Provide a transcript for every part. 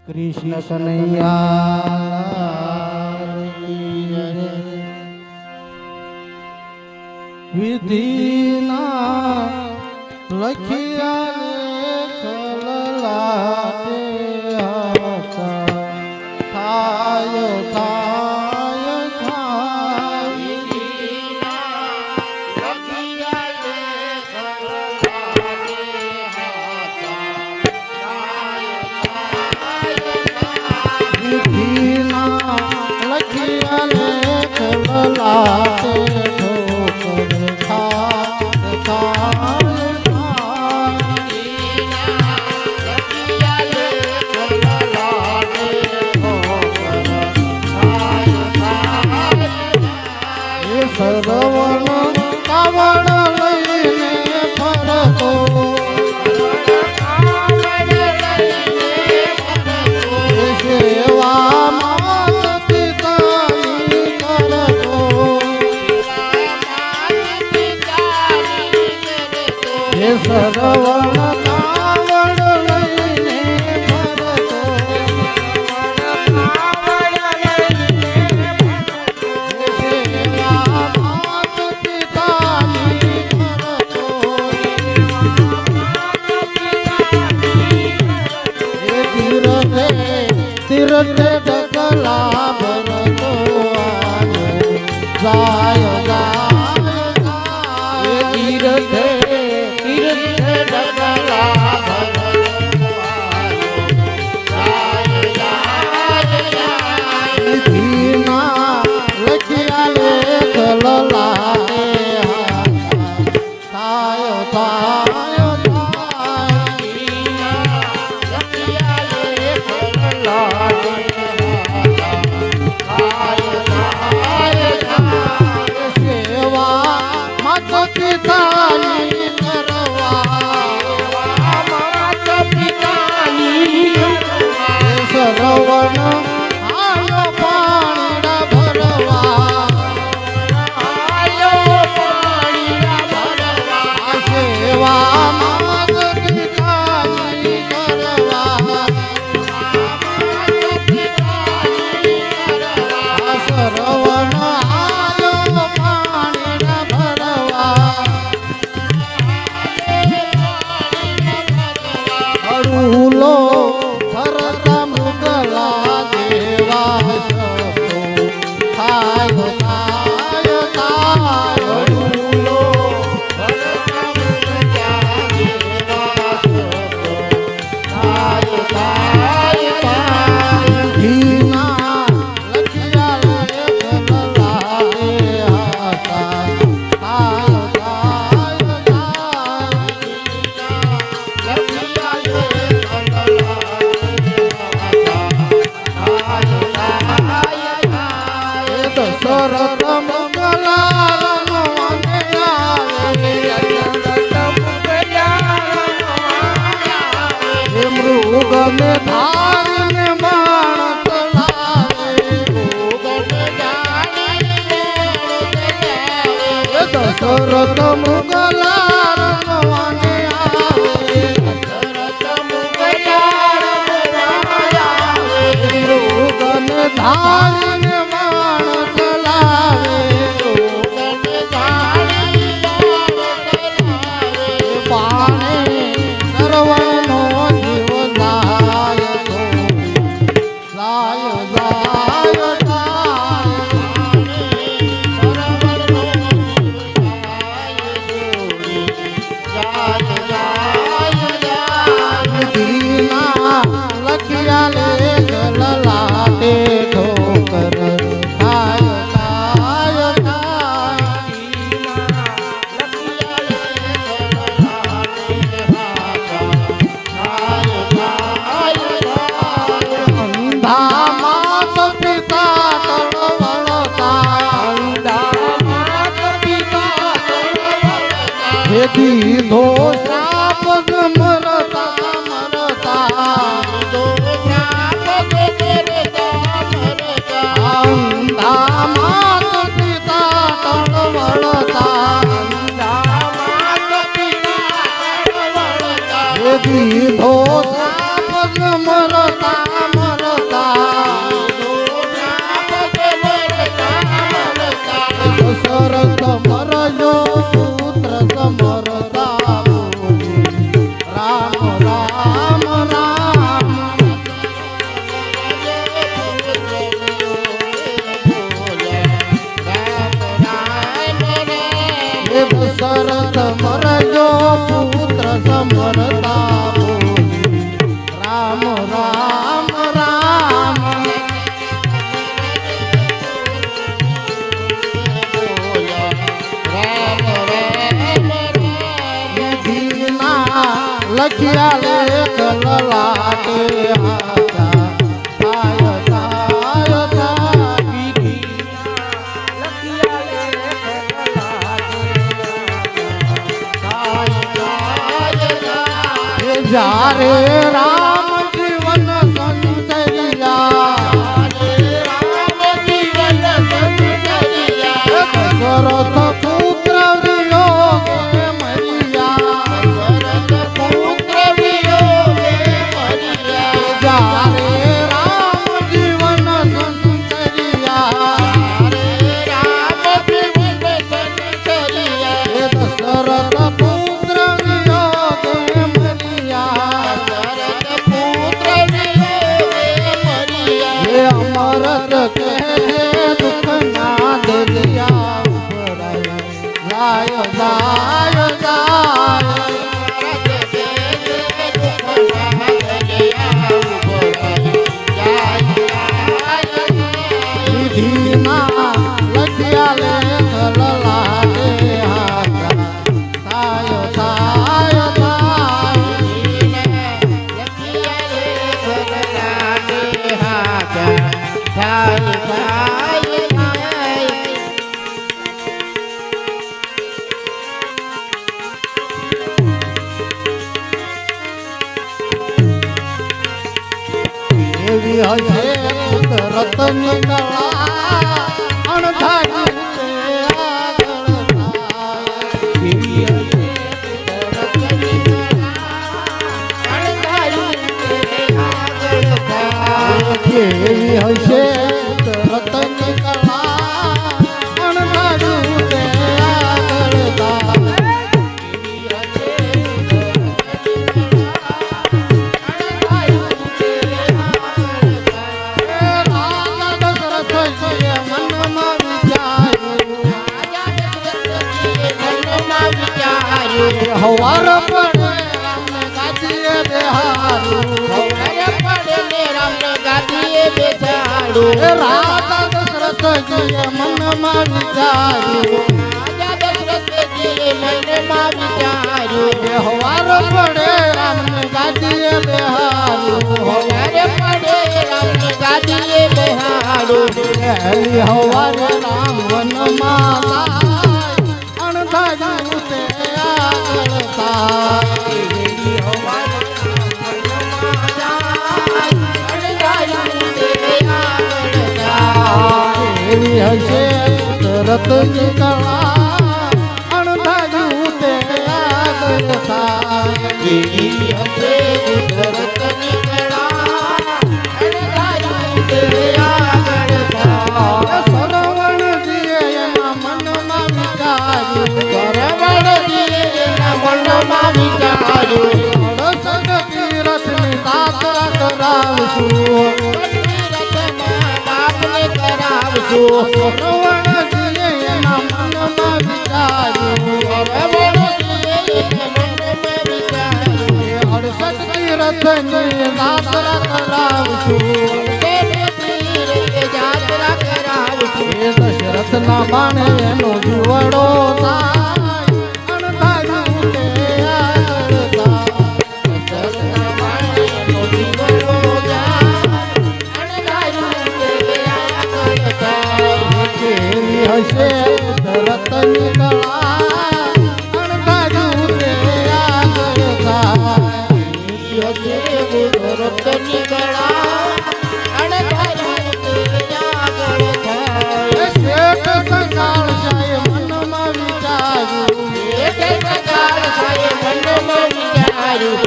કૃષ્ણ કનૈયા વિધિના લખિયા થાય થાય થાય વિધિના લખિયા લેખ લલાટે સર્વણ કાવડ લઈને ફરતો સેવા માત પિતાની કરતો હે સર્વણ કાવડ લઈને ફરતો તીર્થ ડગલા ભરતો જાય જાય તીર્થ ડગલા ભરતો ધીના લખિયા લેખ લલાટે થાય થાય પિતાની સરવણ આયો પાણીના ભરવા સેવા માત પિતાની કરવા સરવણ આયો પાણીના ભરવા અડુલો ફરતા મુગલા દેવા શબ્દો થાય થાય થાય અડુલો ફરતા મુગલા દેવા શબ્દો થાય થાય થાય ધીના લખિયા લેખ લલાટે હતા થાય થાય દશરથ મંગલા રમવાને આવે મૃગને ધારીને બાણ ચલાવે દશરથ મંગલા રમવાને આવે મૃગને ધારીને બાણ ચલાવે બાણે સરવણનો જીવ જાય તો જાય જાય દીના લખિયા લેખ લલાટે ઠોકર થાય થાય અંધા માત પિતા તળવળતા હે દીધો શ્રાપ મરતા મરતા અંધા માત પિતા તળવળતા હે દીધો શ્રાપ મરતા દશરથ મરજો પુત્ર સમરતા બોલી રામ રામ રામ લખિયા લેખ લલાટે હાથા થાય થાય થાય જારે રામ જીવન સંતરિયા દશરથ પુત્ર વિયોગે જારે રામ જીવન સંતરિયા દશરથ પુત્ર વિયોગે મરિયા અમરત કે દુઃખ ના દરિયા જાય જાય જાય લખિયા લેખ લલાટે હાથા થાય થાય એવી હશે કુદરતની કળા અણધારી તે આગળ થાય એવી હશે કુદરતની કળા અણધારી તે આગળ થાય એવી હશે કુદરતની કળા અણધારી તે આગળ થાય હવાર પડે રામને ગાદીએ બેહારું હવાર પડે રામને ગાદીએ બેસાડું રાજા દશરથજીએ મનમાં વિચાર્યું રાજા દશરથજીએ મનમાં વિચાર્યું હવાર પડે રામને ગાદીએ બેહારું હવાર પડે રામને ગાદીએ બેહાડું પહેલી હવારે રામ વનમાં અણધાર્યું તે એવી હશે કુદરતની કળા અણધાર્યું તે આગળ થાય એવી હશે કુદરતની કળા અણધાર્યું તે આગળ થાય સરવણજીએ એના મનમાં વિચાર્યું તીરથની દાતરા કરાવશું સરવણજીએ એના મનમાં વિચાર્યું 68 તીરથની દાતરા કરાવશું દશરથના બાણે એનો જીવડો હશે કુદરતની કળા અણધાર્યું તે આગળ થાય કુદરતની કળા અણધાર્યું તે આગળ થાય શેઠ સંગાળ જાય મનમાં વિચાર્યું શેઠ સંગાળ જાય મનમાં વિચાર્યું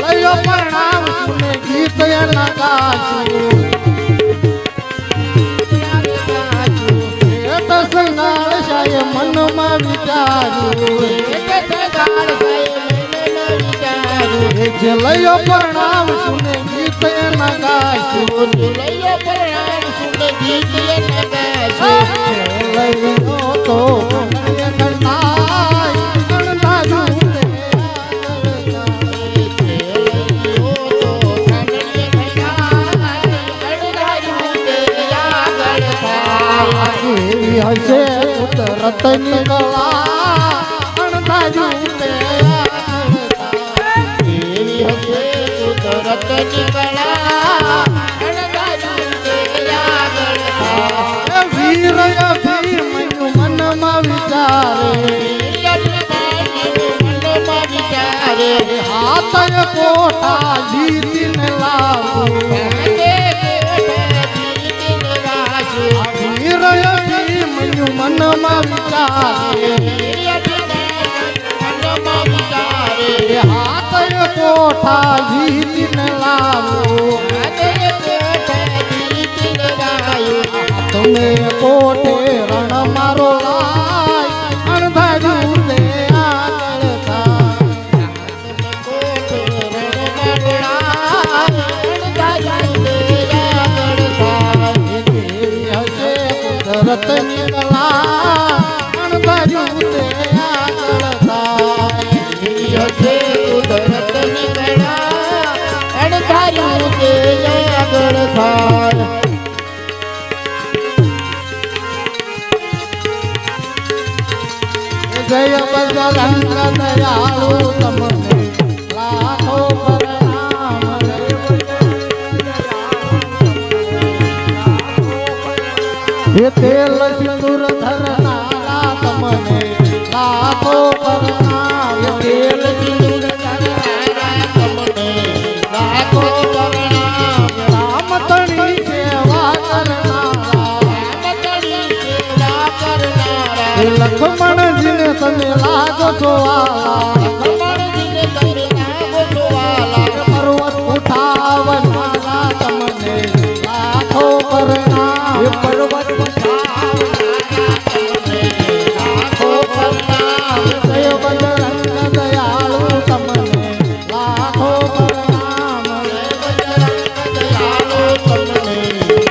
લયો પરણાવશું ને ગીત એના ગાશું સંગાળ શાય મનમાં વિચાર્યું જલયો પરણાવશું ને ગીત એના ગાશું જલયો પરણાવશું ને ગીત એના ગાશું લયો તો રતની કળા અણધાર્યું તે એવી હશે કુદરતની કળા અણધાર્યું તે આગળ થાય. વીર અભિમન્યુ મનમાં વિચારે હાથ કોઠા જીતીને લાવું વીર અભિમન્યુ મનમાં વિચારે હાથ કોઠા જીતીને લાવું તમે કોઠે રણ મારો લાય અણધાર્યું તે આગળ થાય. એવી હશે કુદરતની કળા અણધાર્યું તે આગળ થાય. એવી હશે કુદરતની કળા અણધાર્યું તે આગળ થાય. જય બજરંગ દયાળુ તમને લાખો પ્રણામ. હે તેલ સિંદૂર ધરનારા તમને લાખો પ્રણામ. તેલ સિંદૂર ધરનારા તમને લાખો પ્રણામ. રામતણી સેવા કરનારા લક્ષ્મણજીને તમે લાગો છો પર્વત ઉઠાવનારા તમને લાખો પ્રણામ. પર્વત લાખો પ્રણામ. જય બજરંગ દયાળુ તમને લાખો પ્રણામ. દયાળુ તમને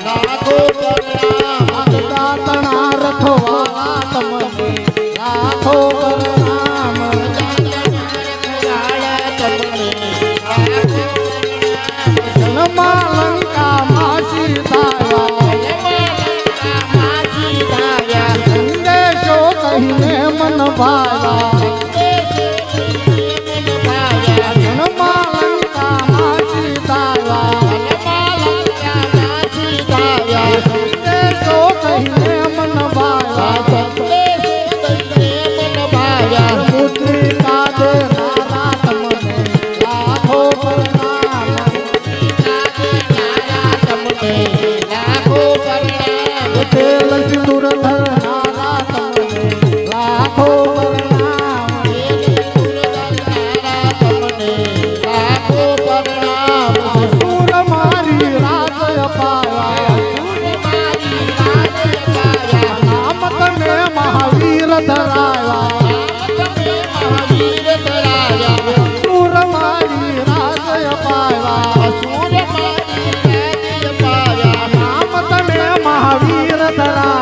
લાખો પ્રણામ. દાતણા રખવાળા તમને લાખો પ્રણામ. જન્મા લંકામાં સીતાયા સંદેશો કહીને મન ભાયા. જન્મા લંકામાં સીતાયા સંદેશો કહીને મન ભાયા. પુત્રી કાજે નારા તમને લાખો પ્રણામ. તેલ સિંદૂર ધરનારા તમને લાખો પ્રણામ. સુર મારી રાત અપાયા નામ તમે મહાવીર ધરાયા. સુર મારી રાત અપાયા નામ તમે મહાવીર ધરાયા.